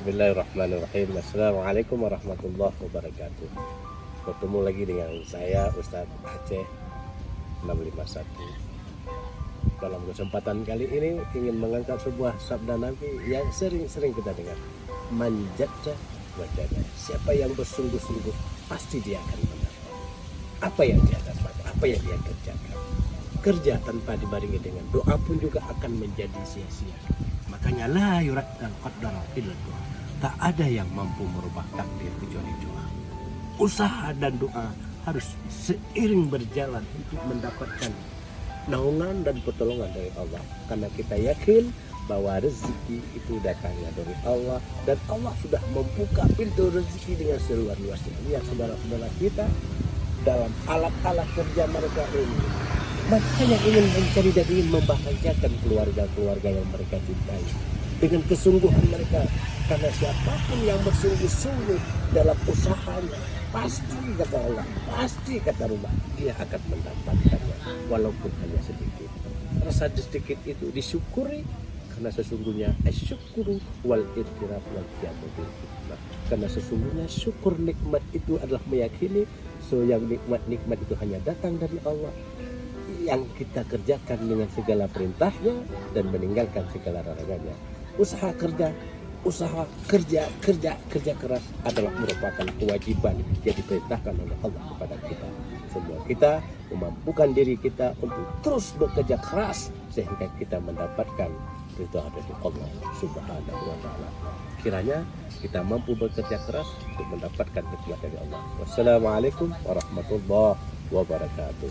Bismillahirrahmanirrahim. Assalamualaikum warahmatullahi wabarakatuh. Bertemu lagi dengan saya Ustadz Aceh 651. Dalam kesempatan kali ini ingin mengangkat sebuah sabda Nabi yang sering-sering kita dengar. Manjadda wajada. Siapa yang bersungguh-sungguh pasti dia akan mendapat. Apa yang dia dapat, apa yang dia kerjakan. Kerja tanpa dibarengi dengan doa pun juga akan menjadi sia-sia. Makanya la yuraddal qaddara illa doa. Tak ada yang mampu merubah takdir kecuali doa. Usaha dan doa harus seiring berjalan untuk mendapatkan naungan dan pertolongan dari Allah. Karena kita yakin bahwa rezeki itu datangnya dari Allah, dan Allah sudah membuka pintu rezeki dengan seluas-luasnya. Lihat saudara-saudara kita dalam alat-alat kerja mereka ini, mereka yang ingin mencari dan ingin membahagiakan keluarga-keluarga yang mereka cintai dengan kesungguhan mereka. Karena siapapun yang bersungguh-sungguh dalam usahanya, pasti kata Allah, pasti kata rumah, dia akan mendapatkannya walaupun hanya sedikit. Rasa sedikit itu disyukuri, karena sesungguhnya asyukuru wal irtiraf wal qiyamul bil hikmah. Karena sesungguhnya syukur nikmat itu adalah meyakini yang nikmat itu hanya datang dari Allah, yang kita kerjakan dengan segala perintahnya dan meninggalkan segala larangannya. Usaha kerja keras adalah merupakan kewajiban yang diperintahkan oleh Allah kepada kita. Semua kita memampukan diri kita untuk terus bekerja keras sehingga kita mendapatkan ridha dari Allah Subhanahu wa taala. Kiranya kita mampu bekerja keras untuk mendapatkan hikmah dari Allah. Wassalamualaikum warahmatullahi wabarakatuh.